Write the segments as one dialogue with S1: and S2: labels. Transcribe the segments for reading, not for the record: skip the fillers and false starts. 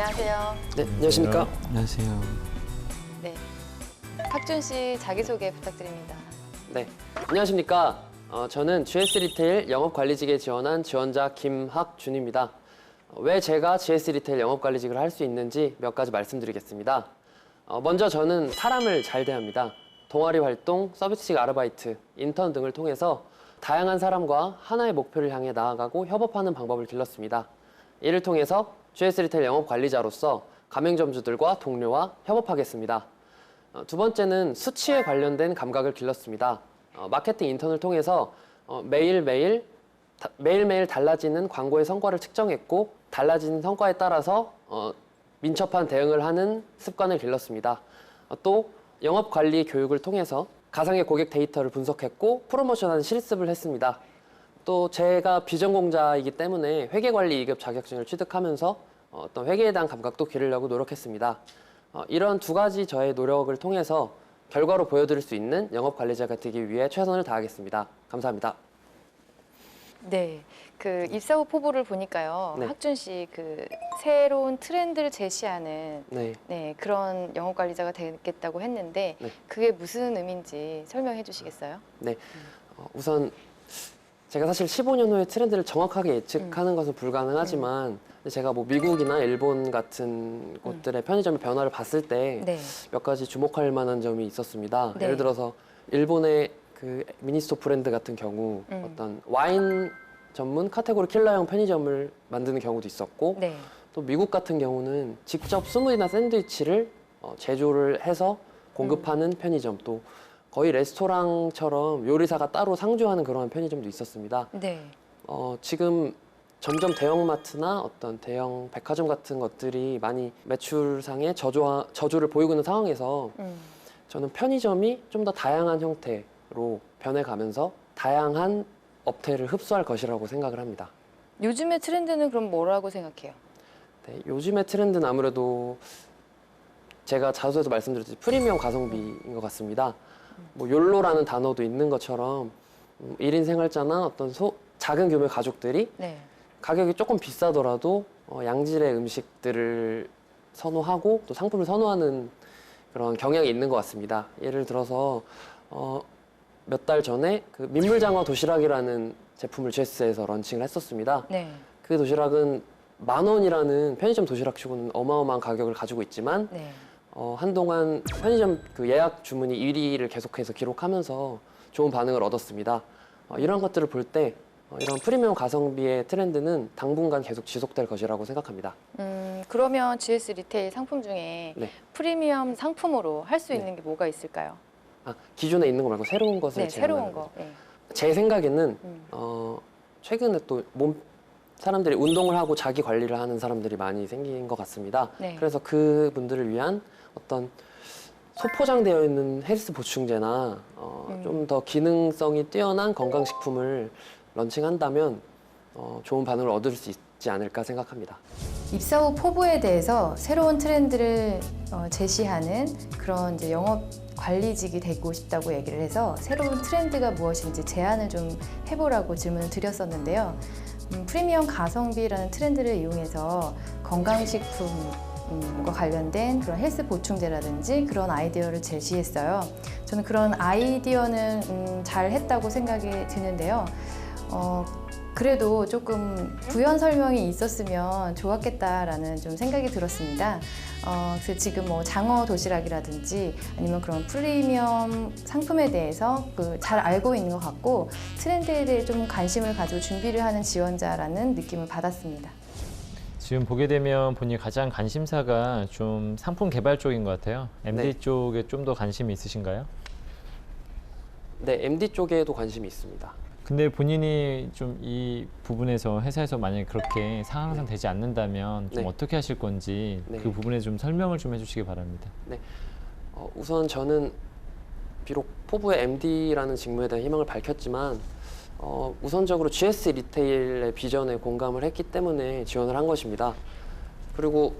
S1: 안녕하세요.
S2: 네, 안녕하십니까?
S3: 안녕하세요.
S1: 네, 학준 씨 자기소개 부탁드립니다.
S2: 네, 안녕하십니까? 저는 GS 리테일 영업관리직에 지원한 지원자 김학준입니다. 왜 제가 GS 리테일 영업관리직을 할 수 있는지 몇 가지 말씀드리겠습니다. 먼저 저는 사람을 잘 대합니다. 동아리 활동, 서비스직 아르바이트, 인턴 등을 통해서 다양한 사람과 하나의 목표를 향해 나아가고 협업하는 방법을 길렀습니다. 이를 통해서 GS 리테일 영업관리자로서 가맹점주들과 동료와 협업하겠습니다. 두 번째는 수치에 관련된 감각을 길렀습니다. 마케팅 인턴을 통해서 매일매일 달라지는 광고의 성과를 측정했고 달라진 성과에 따라서 민첩한 대응을 하는 습관을 길렀습니다. 또 영업관리 교육을 통해서 가상의 고객 데이터를 분석했고 프로모션하는 실습을 했습니다. 또 제가 비전공자이기 때문에 회계관리 2급 자격증을 취득하면서 어떤 회계에 대한 감각도 기르려고 노력했습니다. 이런 두 가지 저의 노력을 통해서 결과로 보여드릴 수 있는 영업관리자가 되기 위해 최선을 다하겠습니다. 감사합니다.
S1: 네, 그 입사 후 포부를 보니까요,
S2: 네.
S1: 학준 씨 그 새로운 트렌드를 제시하는
S2: 네.
S1: 그런 영업관리자가 되겠다고 했는데
S2: 네.
S1: 그게 무슨 의미인지 설명해 주시겠어요?
S2: 네. 우선 제가 사실 15년 후의 트렌드를 정확하게 예측하는 것은 불가능하지만 제가 뭐 미국이나 일본 같은 곳들의 편의점의 변화를 봤을 때
S1: 네.
S2: 몇 가지 주목할 만한 점이 있었습니다.
S1: 네.
S2: 예를 들어서 일본의 그 미니스토 브랜드 같은 경우 어떤 와인 전문 카테고리 킬러형 편의점을 만드는 경우도 있었고
S1: 네.
S2: 또 미국 같은 경우는 직접 스무디나 샌드위치를 제조를 해서 공급하는 편의점, 또 거의 레스토랑처럼 요리사가 따로 상주하는 그런 편의점도 있었습니다.
S1: 네.
S2: 지금 점점 대형마트나 어떤 대형 백화점 같은 것들이 많이 매출상의 저조를 보이고 있는 상황에서 저는 편의점이 좀 더 다양한 형태로 변해가면서 다양한 업태를 흡수할 것이라고 생각을 합니다.
S1: 요즘의 트렌드는 그럼 뭐라고 생각해요?
S2: 네, 요즘의 트렌드는 아무래도 제가 자소에서 말씀드렸듯이 프리미엄 가성비인 것 같습니다. 뭐 욜로라는 단어도 있는 것처럼 1인 생활자나 어떤 작은 규모의 가족들이
S1: 네.
S2: 가격이 조금 비싸더라도 양질의 음식들을 선호하고 또 상품을 선호하는 그런 경향이 있는 것 같습니다. 예를 들어서 몇 달 전에 그 민물장어 도시락이라는 제품을 GS에서 런칭을 했었습니다.
S1: 네.
S2: 그 도시락은 10,000원이라는 편의점 도시락치고는 어마어마한 가격을 가지고 있지만
S1: 네.
S2: 한동안 편의점 그 예약 주문이 1위를 계속해서 기록하면서 좋은 반응을 얻었습니다. 이런 것들을 볼 때 이런 프리미엄 가성비의 트렌드는 당분간 계속 지속될 것이라고 생각합니다.
S1: 그러면 GS 리테일 상품 중에
S2: 네.
S1: 프리미엄 상품으로 할 수
S2: 네.
S1: 있는 게 뭐가 있을까요?
S2: 기존에 있는 거 말고 새로운 것을
S1: 네,
S2: 제안하는
S1: 새로운 거. 네.
S2: 제 생각에는 최근에 또 사람들이 운동을 하고 자기 관리를 하는 사람들이 많이 생긴 것 같습니다.
S1: 네.
S2: 그래서 그분들을 위한 어떤 소포장되어 있는 헬스 보충제나 좀 더 기능성이 뛰어난 건강식품을 런칭한다면 좋은 반응을 얻을 수 있지 않을까 생각합니다.
S1: 입사 후 포부에 대해서 새로운 트렌드를 제시하는 그런 이제 영업 관리직이 되고 싶다고 얘기를 해서 새로운 트렌드가 무엇인지 제안을 좀 해보라고 질문을 드렸었는데요. 프리미엄 가성비라는 트렌드를 이용해서 건강식품과 관련된 그런 헬스 보충제라든지 그런 아이디어를 제시했어요. 저는 그런 아이디어는 잘 했다고 생각이 드는데요. 그래도 조금 부연 설명이 있었으면 좋았겠다라는 좀 생각이 들었습니다. 그래서 지금 뭐 장어 도시락이라든지 아니면 그런 프리미엄 상품에 대해서 잘 알고 있는 것 같고 트렌드에 대해 좀 관심을 가지고 준비를 하는 지원자라는 느낌을 받았습니다.
S3: 지금 보게 되면 본인이 가장 관심사가 좀 상품 개발 쪽인 것 같아요. MD
S2: 네.
S3: 쪽에 좀 더 관심이 있으신가요?
S2: 네, MD 쪽에도 관심이 있습니다.
S3: 근데 본인이 좀 이 부분에서 회사에서 만약에 그렇게 상황상 되지 않는다면 좀
S2: 네.
S3: 어떻게 하실 건지
S2: 네.
S3: 그 부분에 좀 설명을 좀 해주시기 바랍니다.
S2: 우선 저는 비록 포부의 MD라는 직무에 대한 희망을 밝혔지만 우선적으로 GS 리테일의 비전에 공감을 했기 때문에 지원을 한 것입니다. 그리고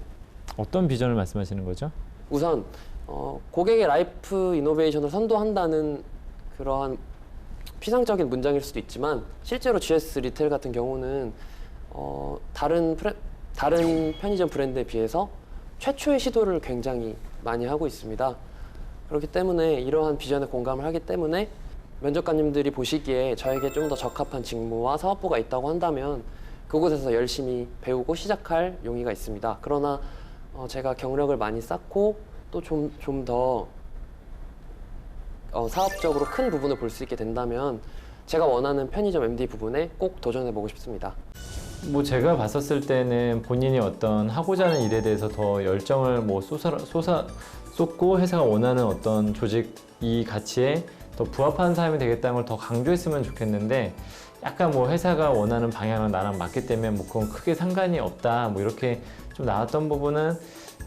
S3: 어떤 비전을 말씀하시는 거죠?
S2: 우선 고객의 라이프 이노베이션을 선도한다는 그러한 피상적인 문장일 수도 있지만 실제로 GS 리테일 같은 경우는 다른 편의점 브랜드에 비해서 최초의 시도를 굉장히 많이 하고 있습니다. 그렇기 때문에 이러한 비전에 공감을 하기 때문에 면접관님들이 보시기에 저에게 좀 더 적합한 직무와 사업부가 있다고 한다면 그곳에서 열심히 배우고 시작할 용의가 있습니다. 그러나 제가 경력을 많이 쌓고 또 좀 더 사업적으로 큰 부분을 볼 수 있게 된다면 제가 원하는 편의점 MD 부분에 꼭 도전해보고 싶습니다.
S3: 뭐 제가 봤었을 때는 본인이 어떤 하고자 하는 일에 대해서 더 열정을 뭐 쏟고 회사가 원하는 어떤 조직 이 가치에 더 부합하는 사람이 되겠다는 걸 더 강조했으면 좋겠는데 약간 뭐 회사가 원하는 방향은 나랑 맞기 때문에 뭐 그건 크게 상관이 없다 뭐 이렇게 좀 나왔던 부분은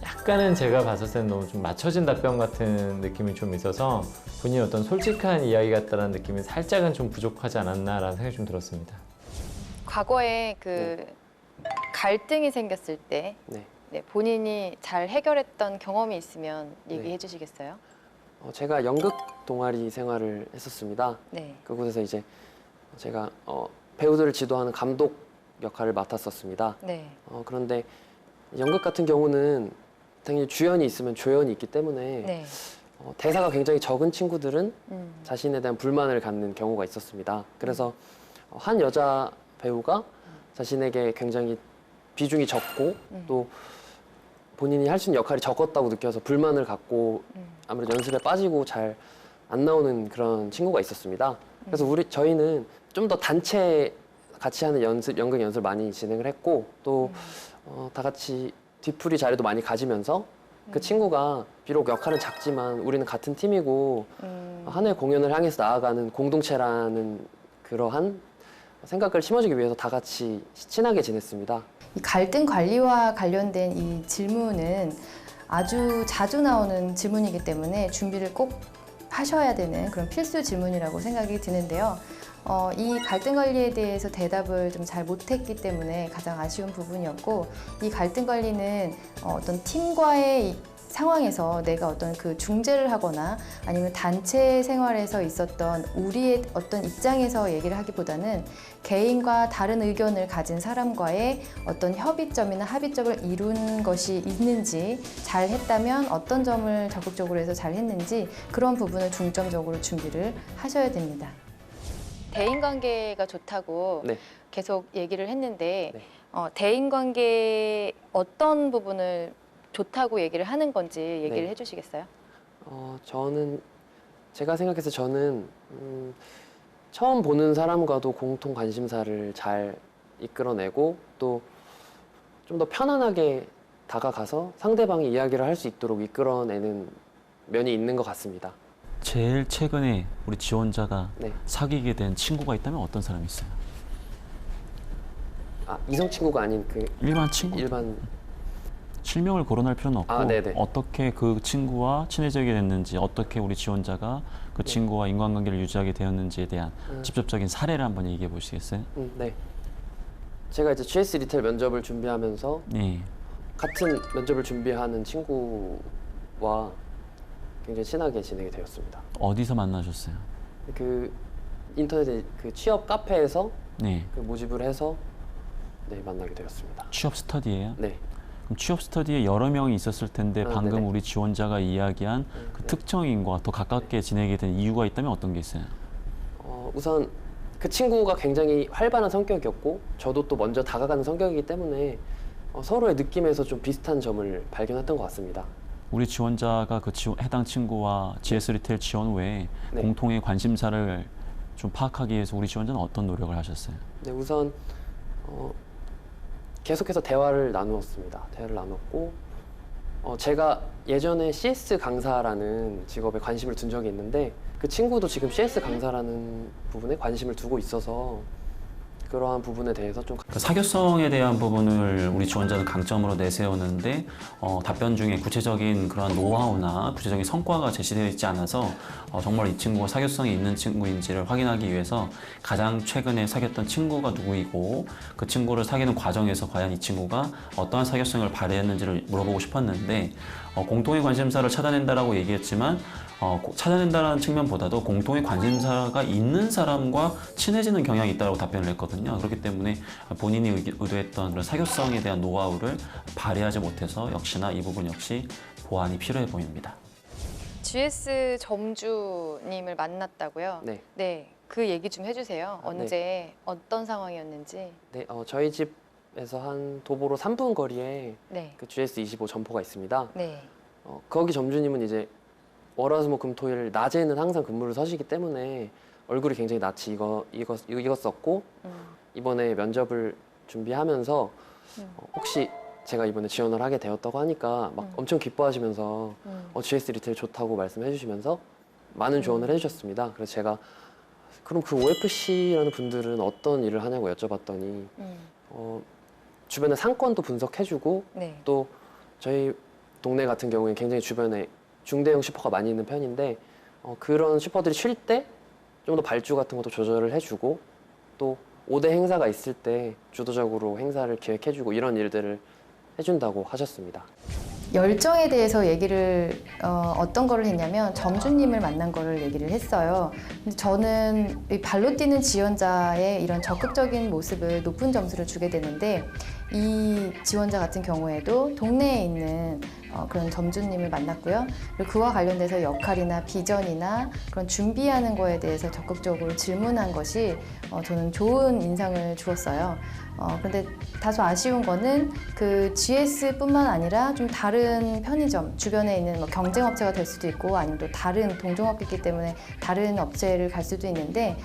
S3: 약간은 제가 봤을 때는 너무 좀 맞춰진 답변 같은 느낌이 좀 있어서 본인이 어떤 솔직한 이야기 같다는 느낌이 살짝은 좀 부족하지 않았나라는 생각이 좀 들었습니다.
S1: 과거에 그 갈등이 생겼을 때
S2: 네.
S1: 네, 본인이 잘 해결했던 경험이 있으면 얘기해 주시겠어요?
S2: 제가 연극 동아리 생활을 했었습니다.
S1: 네.
S2: 그곳에서 이제 제가 배우들을 지도하는 감독 역할을 맡았었습니다.
S1: 네.
S2: 그런데 연극 같은 경우는 당연히 주연이 있으면 조연이 있기 때문에
S1: 네.
S2: 대사가 굉장히 적은 친구들은
S1: 음.
S2: 자신에 대한 불만을 갖는 경우가 있었습니다. 그래서 한 여자 배우가 자신에게 굉장히 비중이 적고 또 본인이 할 수 있는 역할이 적었다고 느껴서 불만을 갖고 아무래도 연습에 빠지고 잘 안 나오는 그런 친구가 있었습니다. 그래서 저희는 좀 더 단체 같이 하는 연극 연습을 많이 진행을 했고 또 다 같이 뒤풀이 자리도 많이 가지면서 그 친구가 비록 역할은 작지만 우리는 같은 팀이고 하나의 공연을 향해서 나아가는 공동체라는 그러한 생각을 심어주기 위해서 다 같이 친하게 지냈습니다.
S1: 이 갈등 관리와 관련된 이 질문은 아주 자주 나오는 질문이기 때문에 준비를 꼭 하셔야 되는 그런 필수 질문이라고 생각이 드는데요. 이 갈등 관리에 대해서 대답을 좀 잘 못했기 때문에 가장 아쉬운 부분이었고, 이 갈등 관리는 어떤 팀과의 상황에서 내가 어떤 그 중재를 하거나 아니면 단체 생활에서 있었던 우리의 어떤 입장에서 얘기를 하기보다는 개인과 다른 의견을 가진 사람과의 어떤 협의점이나 합의점을 이룬 것이 있는지, 잘 했다면 어떤 점을 적극적으로 해서 잘 했는지 그런 부분을 중점적으로 준비를 하셔야 됩니다. 대인관계가 좋다고
S2: 네.
S1: 계속 얘기를 했는데
S2: 네.
S1: 대인관계 어떤 부분을 좋다고 얘기를 하는 건지 얘기를
S2: 네.
S1: 해주시겠어요?
S2: 제가 생각해서 저는 처음 보는 사람과도 공통 관심사를 잘 이끌어내고 또 좀 더 편안하게 다가가서 상대방이 이야기를 할 수 있도록 이끌어내는 면이 있는 것 같습니다.
S4: 제일 최근에 우리 지원자가
S2: 네.
S4: 사귀게 된 친구가 있다면 어떤 사람이 있어요?
S2: 이성 친구가 아닌 그
S4: 일반 친구?
S2: 일반
S4: 실명을 거론할 필요는 없고
S2: 네네.
S4: 어떻게 그 친구와 친해지게 됐는지, 어떻게 우리 지원자가 그 친구와 인간관계를 유지하게 되었는지에 대한 직접적인 사례를 한번 얘기해 보시겠어요?
S2: 네. 제가 이제 GS 리테일 면접을 준비하면서
S4: 네.
S2: 같은 면접을 준비하는 친구와 굉장히 친하게 지내게 되었습니다.
S4: 어디서 만나셨어요?
S2: 그 인터넷에 그 취업 카페에서
S4: 네.
S2: 그 모집을 해서 만나게 되었습니다.
S4: 취업 스터디예요?
S2: 네.
S4: 그럼 취업 스터디에 여러 명이 있었을 텐데 방금
S2: 네네.
S4: 우리 지원자가 이야기한 그 특정인과 더 가깝게 지내게 된 이유가 있다면 어떤 게 있어요?
S2: 우선 그 친구가 굉장히 활발한 성격이었고 저도 또 먼저 다가가는 성격이기 때문에 서로의 느낌에서 좀 비슷한 점을 발견했던 것 같습니다.
S4: 우리 지원자가 그 해당 친구와 GS 리테일 지원 외에
S2: 네.
S4: 공통의 관심사를 좀 파악하기 위해서 우리 지원자는 어떤 노력을 하셨어요?
S2: 네, 우선 계속해서 대화를 나누었습니다. 대화를 나눴고 제가 예전에 CS 강사라는 직업에 관심을 둔 적이 있는데 그 친구도 지금 CS 강사라는 부분에 관심을 두고 있어서 그러한 부분에 대해서 좀
S4: 사교성에 대한 부분을 우리 지원자는 강점으로 내세우는데 답변 중에 구체적인 그런 노하우나 구체적인 성과가 제시되어 있지 않아서 정말 이 친구가 사교성이 있는 친구인지를 확인하기 위해서 가장 최근에 사귀었던 친구가 누구이고 그 친구를 사귀는 과정에서 과연 이 친구가 어떠한 사교성을 발휘했는지를 물어보고 싶었는데 공통의 관심사를 찾아낸다라고 얘기했지만 찾아낸다는 측면보다도 공통의 관심사가 있는 사람과 친해지는 경향이 있다고 답변을 했거든요. 그렇기 때문에 본인이 의도했던 그런 사교성에 대한 노하우를 발휘하지 못해서 역시나 이 부분 역시 보완이 필요해 보입니다.
S1: GS 점주님을 만났다고요?
S2: 네.
S1: 네, 그 얘기 좀 해주세요. 언제, 어떤 상황이었는지.
S2: 네, 저희 집에서 한 도보로 3분 거리에
S1: 네,
S2: 그 GS25 점포가 있습니다.
S1: 네,
S2: 거기 점주님은 이제 월화수목금토일 낮에는 항상 근무를 서시기 때문에 얼굴이 굉장히 낯이 익었었고 이번에 면접을 준비하면서 혹시 제가 이번에 지원을 하게 되었다고 하니까 막 엄청 기뻐하시면서 GS 리테일 좋다고 말씀해 주시면서 많은 조언을 해주셨습니다. 그래서 제가 그럼 그 OFC라는 분들은 어떤 일을 하냐고 여쭤봤더니 주변에 상권도 분석해주고
S1: 네,
S2: 또 저희 동네 같은 경우에 굉장히 주변에 중대형 슈퍼가 많이 있는 편인데 그런 슈퍼들이 쉴 때 좀 더 발주 같은 것도 조절을 해주고 또 5대 행사가 있을 때 주도적으로 행사를 기획해주고 이런 일들을 해준다고 하셨습니다.
S1: 열정에 대해서 얘기를 어떤 거를 했냐면 점주님을 만난 거를 얘기를 했어요. 근데 저는 이 발로 뛰는 지원자의 이런 적극적인 모습을 높은 점수를 주게 되는데 이 지원자 같은 경우에도 동네에 있는 그런 점주님을 만났고요. 그리고 그와 관련돼서 역할이나 비전이나 그런 준비하는 거에 대해서 적극적으로 질문한 것이 저는 좋은 인상을 주었어요. 그런데 다소 아쉬운 거는 그 GS뿐만 아니라 좀 다른 편의점 주변에 있는 뭐 경쟁업체가 될 수도 있고 아니면 또 다른 동종업계이기 때문에 다른 업체를 갈 수도 있는데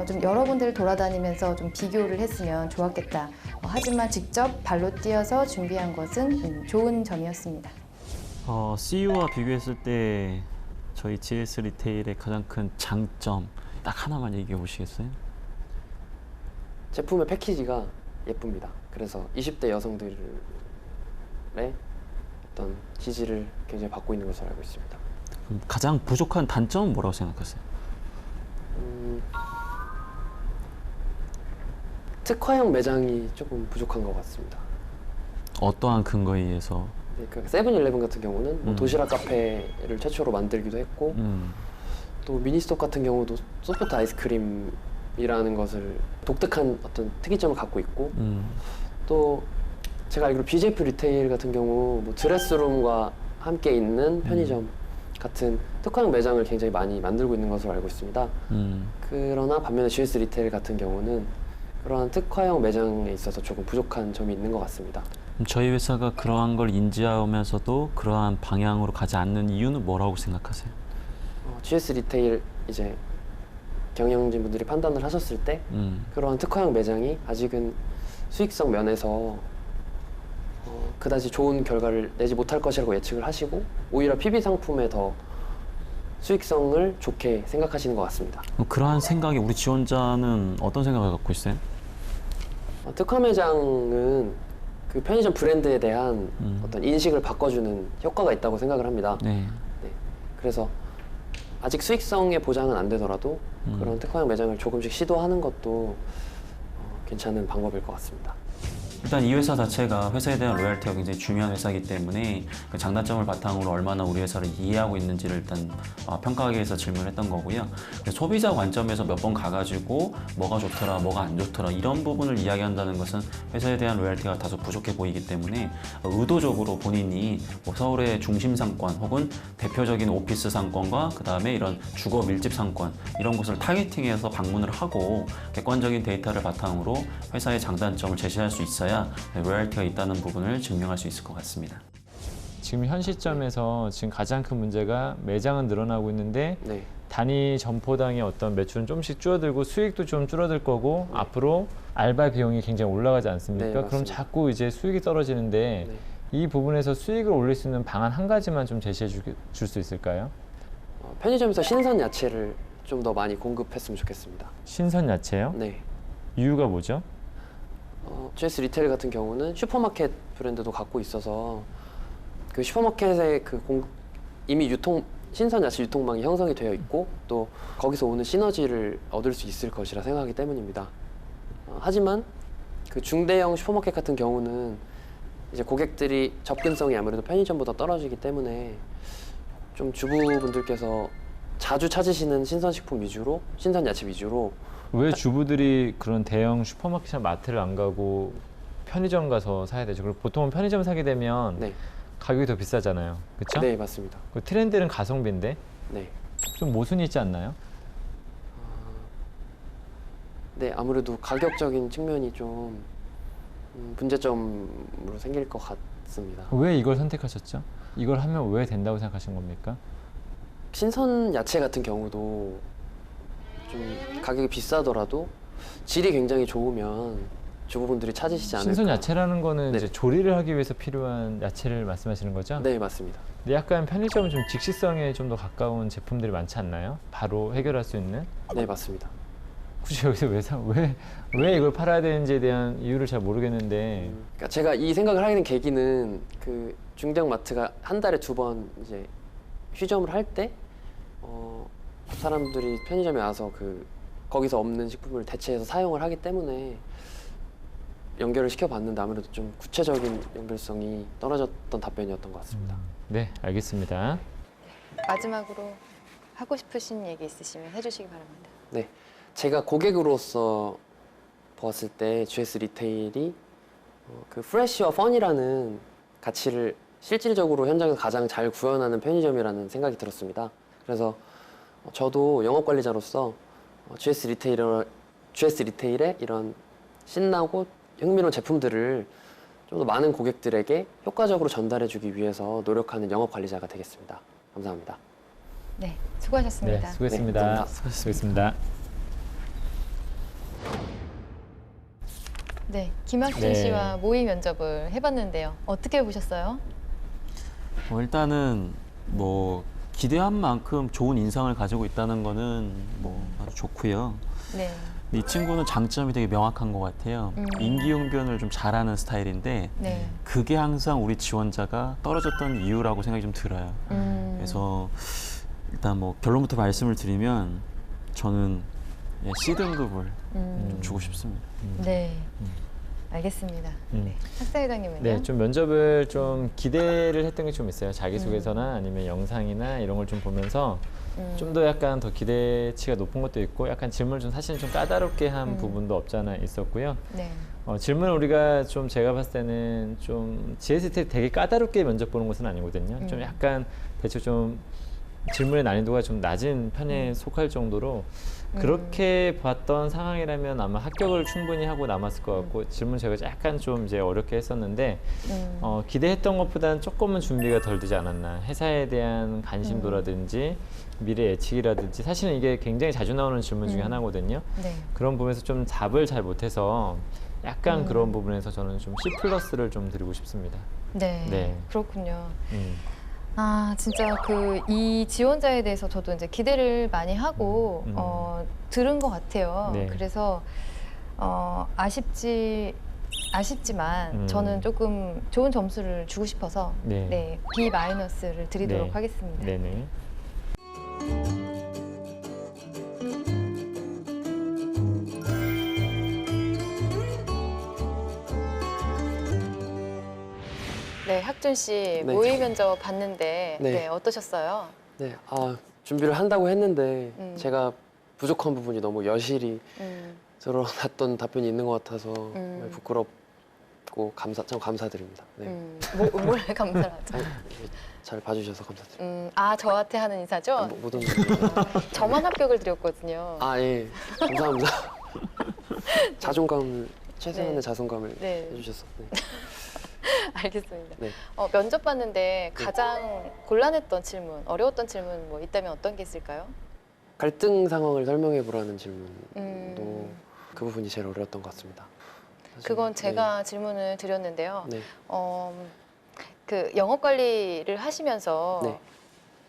S1: 좀 여러 군데를 돌아다니면서 좀 비교를 했으면 좋았겠다. 하지만 직접 발로 뛰어서 준비한 것은 좋은 점이었습니다.
S5: CU와 비교했을 때 저희 GS 리테일의 가장 큰 장점 딱 하나만 얘기해 보시겠어요?
S2: 제품의 패키지가 예쁩니다. 그래서 20대 여성들의 어떤 지지를 굉장히 받고 있는 것으로 알고 있습니다.
S5: 그럼 가장 부족한 단점은 뭐라고 생각하세요?
S2: 특화형 매장이 조금 부족한 것 같습니다.
S5: 어떠한 근거에 의해서?
S2: 네, 그 세븐일레븐 같은 경우는 뭐 도시락 카페를 최초로 만들기도 했고 또 미니스톱 같은 경우도 소프트 아이스크림이라는 것을 독특한 어떤 특이점을 갖고 있고 또 제가 알기로 BJF 리테일 같은 경우 뭐 드레스룸과 함께 있는 편의점 같은 특화형 매장을 굉장히 많이 만들고 있는 것으로 알고 있습니다. 그러나 반면에 GS 리테일 같은 경우는 그러한 특화형 매장에 있어서 조금 부족한 점이 있는 것 같습니다.
S5: 그럼 저희 회사가 그러한 걸 인지하면서도 그러한 방향으로 가지 않는 이유는 뭐라고 생각하세요?
S2: GS 리테일 이제 경영진 분들이 판단을 하셨을 때 그러한 특화형 매장이 아직은 수익성 면에서 그다지 좋은 결과를 내지 못할 것이라고 예측을 하시고 오히려 PB 상품에 더 수익성을 좋게 생각하시는 것 같습니다.
S5: 그럼 그러한 생각이 우리 지원자는 어떤 생각을 갖고 있어요?
S2: 특화 매장은 그 편의점 브랜드에 대한 어떤 인식을 바꿔주는 효과가 있다고 생각을 합니다.
S5: 네.
S2: 네. 그래서 아직 수익성의 보장은 안 되더라도 그런 특화형 매장을 조금씩 시도하는 것도 괜찮은 방법일 것 같습니다.
S4: 일단 이 회사 자체가 회사에 대한 로열티가 굉장히 중요한 회사이기 때문에 그 장단점을 바탕으로 얼마나 우리 회사를 이해하고 있는지를 일단 평가하기 위해서 질문을 했던 거고요. 소비자 관점에서 몇 번 가가지고 뭐가 좋더라, 뭐가 안 좋더라 이런 부분을 이야기한다는 것은 회사에 대한 로열티가 다소 부족해 보이기 때문에 의도적으로 본인이 뭐 서울의 중심 상권 혹은 대표적인 오피스 상권과 그 다음에 이런 주거 밀집 상권 이런 곳을 타겟팅해서 방문을 하고 객관적인 데이터를 바탕으로 회사의 장단점을 제시할 수 있어야 로열티가 있다는 부분을 증명할 수 있을 것 같습니다.
S3: 지금 현 시점에서 지금 가장 큰 문제가 매장은 늘어나고 있는데
S2: 네.
S3: 단위 점포당의 어떤 매출은 조금씩 줄어들고 수익도 좀 줄어들 거고 앞으로 알바 비용이 굉장히 올라가지 않습니까?
S2: 네,
S3: 그럼
S2: 맞습니다.
S3: 자꾸 이제 수익이 떨어지는데
S2: 네.
S3: 이 부분에서 수익을 올릴 수 있는 방안 한 가지만 좀 제시해 줄 수 있을까요?
S2: 편의점에서 신선 야채를 좀 더 많이 공급했으면 좋겠습니다.
S3: 신선 야채요?
S2: 네.
S3: 이유가 뭐죠?
S2: GS 리테일 같은 경우는 슈퍼마켓 브랜드도 갖고 있어서 그 슈퍼마켓에 이미 신선 야채 유통망이 형성이 되어 있고 또 거기서 오는 시너지를 얻을 수 있을 것이라 생각하기 때문입니다. 하지만 그 중대형 슈퍼마켓 같은 경우는 이제 고객들이 접근성이 아무래도 편의점보다 떨어지기 때문에 좀 주부분들께서 자주 찾으시는 신선식품 위주로, 신선 야채 위주로.
S3: 왜 주부들이 그런 대형 슈퍼마켓이나 마트를 안 가고 편의점 가서 사야 되죠? 그리고 보통은 편의점 사게 되면
S2: 네,
S3: 가격이 더 비싸잖아요. 그렇죠?
S2: 네 맞습니다.
S3: 그 트렌드는 가성비인데
S2: 네,
S3: 좀 모순이 있지 않나요?
S2: 네 아무래도 가격적인 측면이 좀 문제점으로 생길 것 같습니다.
S3: 왜 이걸 선택하셨죠? 이걸 하면 왜 된다고 생각하신 겁니까?
S2: 신선 야채 같은 경우도 좀 가격이 비싸더라도 질이 굉장히 좋으면 주부분들이 찾으시지 않을까.
S3: 신선 야채라는 거는
S2: 네.
S3: 이제 조리를 하기 위해서 필요한 야채를 말씀하시는 거죠?
S2: 네 맞습니다.
S3: 근데 약간 편의점은 좀 직시성에 좀 더 가까운 제품들이 많지 않나요? 바로 해결할 수 있는?
S2: 네 맞습니다.
S3: 굳이 여기서 왜 이걸 팔아야 되는지에 대한 이유를 잘 모르겠는데
S2: 그러니까 제가 이 생각을 하게 된 계기는 그 중대형 마트가 한 달에 2번 이제 휴점을 할 때 사람들이 편의점에 와서 거기서 없는 식품을 대체해서 사용을 하기 때문에 연결을 시켜봤는데 아무래도 좀 구체적인 연결성이 떨어졌던 답변이었던 것 같습니다.
S3: 네, 알겠습니다.
S1: 마지막으로 하고 싶으신 얘기 있으시면 해주시기 바랍니다.
S2: 네, 제가 고객으로서 보았을 때 GS 리테일이 그 프레쉬와 펀이라는 가치를 실질적으로 현장에서 가장 잘 구현하는 편의점이라는 생각이 들었습니다. 그래서 저도 영업관리자로서 GS 리테일의 이런 신나고 흥미로운 제품들을 좀 더 많은 고객들에게 효과적으로 전달해주기 위해서 노력하는 영업관리자가 되겠습니다. 감사합니다.
S1: 네, 수고하셨습니다.
S3: 네, 수고했습니다.
S2: 네, 감사합니다.
S3: 수고했습니다.
S1: 네, 김학준
S3: 네.
S1: 씨와 모의 면접을 해봤는데요. 어떻게 보셨어요?
S5: 일단은 뭐 기대한 만큼 좋은 인상을 가지고 있다는 거는 뭐 아주 좋고요.
S1: 네.
S5: 이 친구는 장점이 되게 명확한 것 같아요. 임기응변을 좀 잘하는 스타일인데
S1: 네.
S5: 그게 항상 우리 지원자가 떨어졌던 이유라고 생각이 좀 들어요. 그래서 일단 뭐 결론부터 말씀을 드리면 저는 C등급을 좀 주고 싶습니다.
S1: 네. 알겠습니다. 네. 학사회장님은요?
S3: 네, 좀 면접을 좀 기대를 했던 게 좀 있어요. 자기소개서나 아니면 영상이나 이런 걸 좀 보면서 좀 더 약간 더 기대치가 높은 것도 있고 약간 질문을 좀 사실 좀 까다롭게 한 부분도 없지 않아 있었고요.
S1: 네.
S3: 질문 우리가 좀 제가 봤을 때는 좀 GST 되게 까다롭게 면접 보는 것은 아니거든요. 좀 약간 대충 좀 질문의 난이도가 좀 낮은 편에 속할 정도로 그렇게 봤던 상황이라면 아마 합격을 충분히 하고 남았을 것 같고 질문 제가 약간 좀 이제 어렵게 했었는데 기대했던 것보다는 조금은 준비가 덜 되지 않았나. 회사에 대한 관심도라든지 미래 예측이라든지 사실은 이게 굉장히 자주 나오는 질문 중에 하나거든요.
S1: 네.
S3: 그런 부분에서 좀 답을 잘 못해서 약간 그런 부분에서 저는 좀 C 플러스를 좀 드리고 싶습니다.
S1: 네.
S3: 네.
S1: 그렇군요. 아, 진짜 이 지원자에 대해서 저도 이제 기대를 많이 하고 들은 것 같아요.
S3: 네.
S1: 그래서 아쉽지만 저는 조금 좋은 점수를 주고 싶어서
S3: 네.
S1: 네, B-를 드리도록
S3: 네.
S1: 하겠습니다.
S3: 네네.
S1: 네, 학준 씨
S2: 네.
S1: 모의 면접 봤는데
S2: 네.
S1: 네, 어떠셨어요?
S2: 네, 준비를 한다고 했는데
S1: 제가
S2: 제가 부족한 부분이 너무 여실히 드러났던 답변이 있는 것 같아서 정말 부끄럽고 참 감사드립니다. 네.
S1: 뭘 감사하죠?
S2: 잘 봐주셔서 감사드립니다.
S1: 아, 저한테 하는 인사죠?
S2: 모든 분들.
S1: 저만 합격을 드렸거든요.
S2: 예, 감사합니다. 자존감을 최소한의
S1: 네.
S2: 자존감을
S1: 네.
S2: 해주셔서. 네.
S1: 알겠습니다.
S2: 네.
S1: 면접 봤는데 가장 곤란했던 질문, 어려웠던 질문 뭐 있다면 어떤 게 있을까요?
S2: 갈등 상황을 설명해 보라는 질문도
S1: 음,
S2: 그 부분이 제일 어려웠던 것 같습니다. 사실,
S1: 그건 제가 질문을 드렸는데요.
S2: 네.
S1: 그 영업 관리를 하시면서
S2: 네.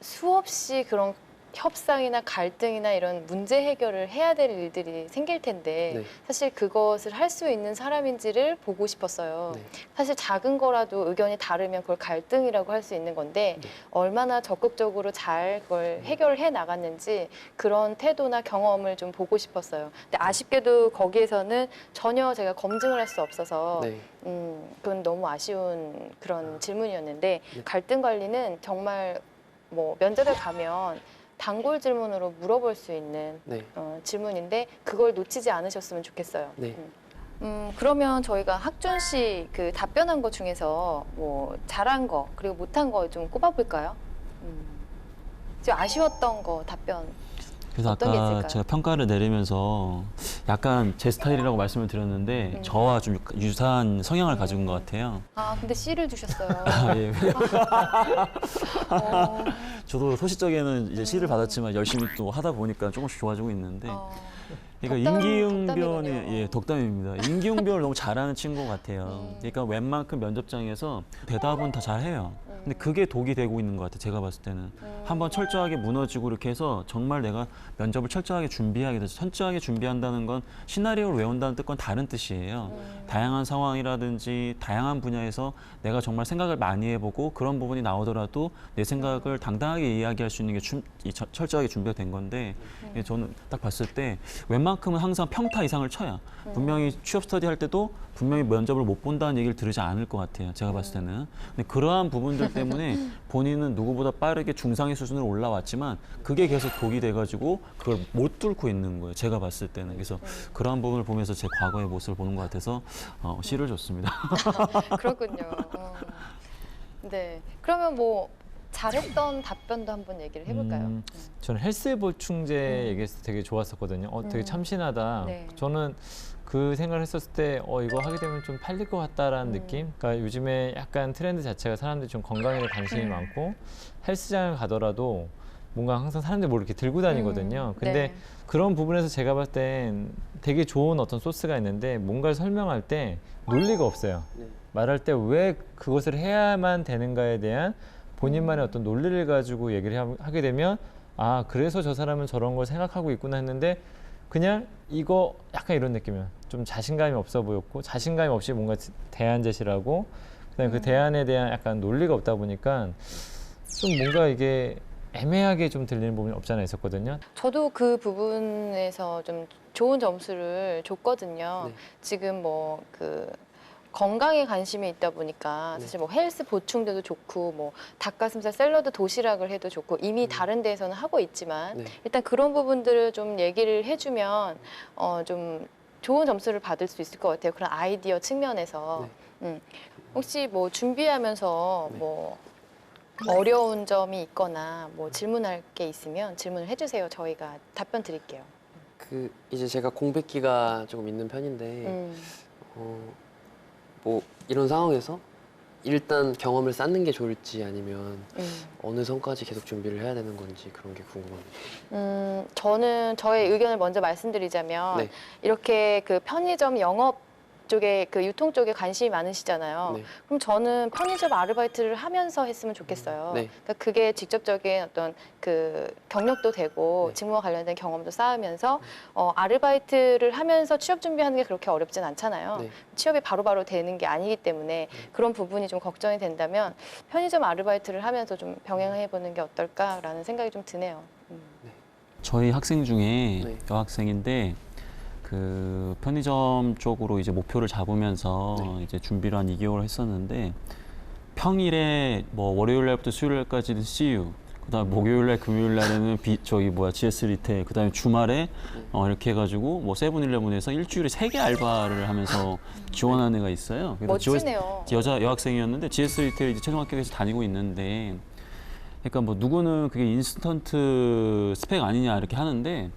S1: 수없이 그런 협상이나 갈등이나 이런 문제 해결을 해야 될 일들이 생길 텐데
S2: 네.
S1: 사실 그것을 할 수 있는 사람인지를 보고 싶었어요.
S2: 네.
S1: 사실 작은 거라도 의견이 다르면 그걸 갈등이라고 할 수 있는 건데
S2: 네.
S1: 얼마나 적극적으로 잘 그걸 해결해 나갔는지 그런 태도나 경험을 좀 보고 싶었어요. 근데 아쉽게도 거기에서는 전혀 제가 검증을 할 수 없어서
S2: 네.
S1: 그건 너무 아쉬운 그런 질문이었는데
S2: 네.
S1: 갈등 관리는 정말 뭐 면접에 가면 단골 질문으로 물어볼 수 있는
S2: 네.
S1: 질문인데 그걸 놓치지 않으셨으면 좋겠어요.
S2: 네.
S1: 그러면 저희가 학준 씨 그 답변한 것 중에서 뭐 잘한 거 그리고 못한 거 좀 꼽아볼까요? 지금 아쉬웠던 거 답변.
S5: 그래서
S1: 어떤 게
S5: 아까
S1: 있을까요?
S5: 제가 평가를 내리면서 약간 제 스타일이라고 말씀을 드렸는데 저와 좀 유사한 성향을 가지고 온 것 같아요.
S1: 아 근데 C를 주셨어요.
S5: 아, 예.
S1: 어,
S5: 저도 소시적에는 이제 C를 받았지만 열심히 또 하다 보니까 조금씩 좋아지고 있는데 그러니까 임기응변이
S1: 덕담이네요.
S5: 예, 덕담입니다. 임기응변을 너무 잘하는 친구 같아요. 그러니까 웬만큼 면접장에서 대답은 다 잘해요. 근데 그게 독이 되고 있는 것 같아요. 제가 봤을 때는 한번 철저하게 무너지고 이렇게 해서 정말 내가 면접을 철저하게 준비하게 돼서 철저하게 준비한다는 건 시나리오를 외운다는 뜻과는 다른 뜻이에요. 다양한 상황이라든지 다양한 분야에서 내가 정말 생각을 많이 해보고 그런 부분이 나오더라도 내 생각을 당당하게 이야기할 수 있는 게 철저하게 준비가 된 건데 예, 저는 딱 봤을 때 웬만큼은 항상 평타 이상을 쳐야 분명히 취업 스터디 할 때도 분명히 면접을 못 본다는 얘기를 들으지 않을 것 같아요. 제가 봤을 때는. 근데 그러한 부분들 때문에 본인은 누구보다 빠르게 중상위 수준으로 올라왔지만 그게 계속 독이 돼가지고 그걸 못 뚫고 있는 거예요. 제가 봤을 때는. 그래서 그러한 부분을 보면서 제 과거의 모습을 보는 것 같아서 C를 줬습니다.
S1: 그렇군요. 네. 그러면 뭐 잘했던 답변도 한번 얘기를 해볼까요?
S3: 저는 헬스 보충제 얘기했을 때 되게 좋았었거든요. 되게 참신하다.
S1: 네.
S3: 저는 그 생각을 했었을 때 이거 하게 되면 좀 팔릴 것 같다라는 느낌. 그러니까 요즘에 약간 트렌드 자체가 사람들이 좀 건강에 관심이 많고 헬스장을 가더라도 뭔가 항상 사람들이 뭘 이렇게 들고 다니거든요. 근데
S1: 네.
S3: 그런 부분에서 제가 봤을 땐 되게 좋은 어떤 소스가 있는데 뭔가를 설명할 때 논리가 없어요.
S2: 네.
S3: 말할 때 왜 그것을 해야만 되는가에 대한 본인만의 어떤 논리를 가지고 얘기를 하게 되면 아 그래서 저 사람은 저런 걸 생각하고 있구나 했는데 그냥 이거 약간 이런 느낌이에요. 좀 자신감이 없어 보였고 자신감이 없이 뭔가 대안 제시라고 그다음에 그 대안에 대한 약간 논리가 없다 보니까 좀 뭔가 이게 애매하게 좀 들리는 부분이 없지 않아 있었거든요.
S1: 저도 그 부분에서 좀 좋은 점수를 줬거든요.
S2: 네.
S1: 지금 뭐 그 건강에 관심이 있다 보니까
S2: 네.
S1: 사실 뭐 헬스 보충제도 좋고 뭐 닭가슴살 샐러드 도시락을 해도 좋고 이미 다른 데에서는 하고 있지만
S2: 네.
S1: 일단 그런 부분들을 좀 얘기를 해주면 좀 좋은 점수를 받을 수 있을 것 같아요. 그런 아이디어 측면에서. 혹시 뭐 준비하면서
S2: 네.
S1: 뭐 어려운 점이 있거나 뭐 질문할 게 있으면 질문을 해주세요. 저희가 답변 드릴게요.
S2: 이제 제가 공백기가 조금 있는 편인데 뭐 이런 상황에서 일단 경험을 쌓는 게 좋을지 아니면 어느 선까지 계속 준비를 해야 되는 건지 그런 게 궁금합니다.
S1: 저는 저의 의견을 먼저 말씀드리자면
S2: 네.
S1: 이렇게 그 편의점 영업 쪽에 그 유통 쪽에 관심이 많으시잖아요.
S2: 네.
S1: 그럼 저는 편의점 아르바이트를 하면서 했으면 좋겠어요.
S2: 네.
S1: 그러니까 그게 직접적인 어떤 그 경력도 되고
S2: 네.
S1: 직무와 관련된 경험도 쌓으면서 아르바이트를 하면서 취업 준비하는 게 그렇게 어렵진 않잖아요.
S2: 네.
S1: 취업이 바로바로 되는 게 아니기 때문에 그런 부분이 좀 걱정이 된다면 편의점 아르바이트를 하면서 좀 병행해 보는 게 어떨까라는 생각이 좀 드네요.
S4: 저희 학생 중에
S2: 네.
S4: 여학생인데 그 편의점 쪽으로 이제 목표를 잡으면서
S2: 네.
S4: 이제 준비를 한 2개월 했었는데 평일에 뭐 월요일 날부터 수요일 날까지는 CU 그다음에 목요일 날 금요일 날에는 GS 리테일 그다음에 주말에 이렇게 해가지고 뭐 세븐일레븐에서 일주일에 3개 알바를 하면서 지원한 애가 있어요. 그래서
S1: 멋지네요.
S4: 여자 여학생이었는데 GS 리테일 이제 최종 합격해서 다니고 있는데 그러니까 뭐 누구는 그게 인스턴트 스펙 아니냐 이렇게 하는데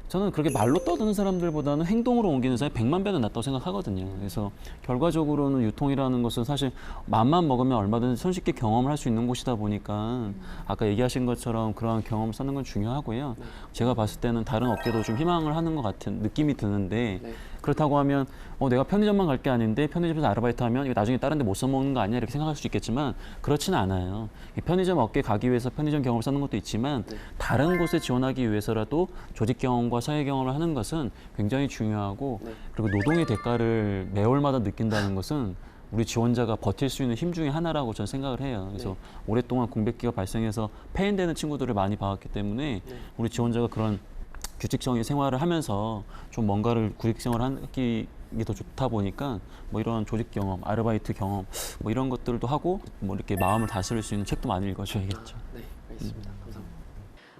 S4: 저는 그렇게 말로 떠드는 사람들보다는 행동으로 옮기는 사람이 100만 배는 낫다고 생각하거든요. 그래서 결과적으로는 유통이라는 것은 사실 맘만 먹으면 얼마든지 손쉽게 경험을 할 수 있는 곳이다 보니까 아까 얘기하신 것처럼 그러한 경험을 쌓는 건 중요하고요. 제가 봤을 때는 다른 업계도 좀 희망을 하는 것 같은 느낌이 드는데
S2: 네.
S4: 그렇다고 하면 내가 편의점만 갈 게 아닌데 편의점에서 아르바이트하면 이거 나중에 다른 데 못 써먹는 거 아니야 이렇게 생각할 수 있겠지만 그렇지는 않아요. 이 편의점 업계 가기 위해서 편의점 경험을 쌓는 것도 있지만 다른 곳에 지원하기 위해서라도 조직 경험과 사회 경험을 하는 것은 굉장히 중요하고 그리고 노동의 대가를 매월마다 느낀다는 것은 우리 지원자가 버틸 수 있는 힘 중에 하나라고 저는 생각을 해요. 그래서 오랫동안 공백기가 발생해서 폐인되는 친구들을 많이 봐왔기 때문에 우리 지원자가 그런 규칙적인 생활을 하면서 좀 뭔가를 구직 생활을 하기 더 좋다 보니까 뭐 이런 조직 경험, 아르바이트 경험 뭐 이런 것들도 하고 뭐 이렇게 마음을 다스릴 수 있는 책도 많이 읽어줘야겠죠.
S2: 네, 알겠습니다. 감사합니다.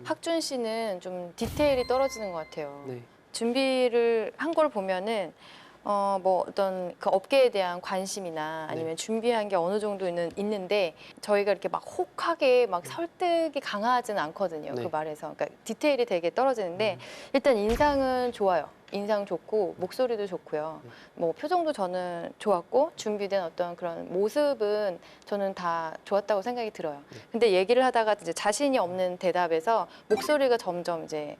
S1: 학준 씨는 좀 디테일이 떨어지는 것 같아요.
S2: 네.
S1: 준비를 한 걸 보면은 뭐 어떤 그 업계에 대한 관심이나 아니면 준비한 게 어느 정도 있는데 저희가 이렇게 막 혹하게 막 설득이 강하지는 않거든요.
S2: 네.
S1: 그 말에서. 그러니까 디테일이 되게 떨어지는데 일단 인상은 좋아요. 인상 좋고 목소리도 좋고요. 뭐 표정도 저는 좋았고 준비된 어떤 그런 모습은 저는 다 좋았다고 생각이 들어요. 근데 얘기를 하다가 이제 자신이 없는 대답에서 목소리가 점점 이제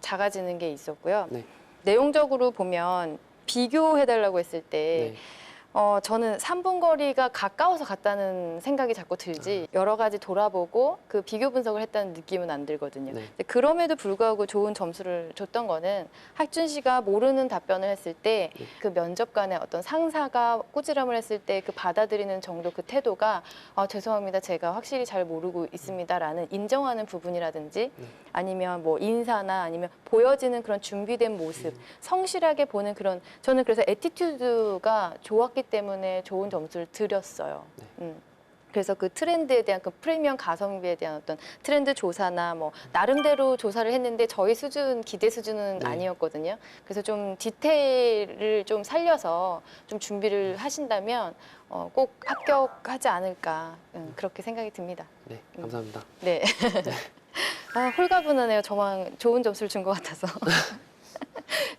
S1: 작아지는 게 있었고요.
S2: 네.
S1: 내용적으로 보면 비교해달라고 했을 때
S2: 네.
S1: 저는 3분 거리가 가까워서 갔다는 생각이 자꾸 들지 여러 가지 돌아보고 그 비교 분석을 했다는 느낌은 안 들거든요.
S2: 네.
S1: 근데 그럼에도 불구하고 좋은 점수를 줬던 거는 학준 씨가 모르는 답변을 했을 때 그 면접관의 어떤 상사가 꾸지람을 했을 때 그 받아들이는 정도 그 태도가 죄송합니다. 제가 확실히 잘 모르고 있습니다라는 인정하는 부분이라든지 아니면 뭐 인사나 아니면 보여지는 그런 준비된 모습 성실하게 보는 그런 저는 그래서 애티튜드가 좋았기 때문에 좋은 점수를 드렸어요. 그래서 그 트렌드에 대한 그 프리미엄 가성비에 대한 어떤 트렌드 조사나 뭐 나름대로 조사를 했는데 저희 수준 기대 수준은 아니었거든요. 그래서 좀 디테일을 좀 살려서 좀 준비를 하신다면 꼭 합격하지 않을까 그렇게 생각이 듭니다.
S2: 네, 감사합니다.
S1: 네. 홀가분하네요. 저만 좋은 점수를 준 것 같아서.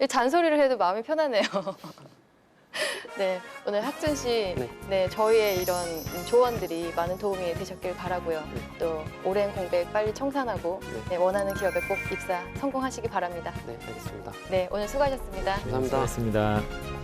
S1: 잔소리를 해도 마음이 편하네요. 네, 오늘 학준 씨, 네, 저희의 이런 조언들이 많은 도움이 되셨길 바라고요. 또 오랜 공백 빨리 청산하고 원하는 기업에 꼭 입사 성공하시기 바랍니다.
S2: 네, 알겠습니다.
S1: 네, 오늘 수고하셨습니다.
S2: 감사합니다.
S3: 수고하셨습니다.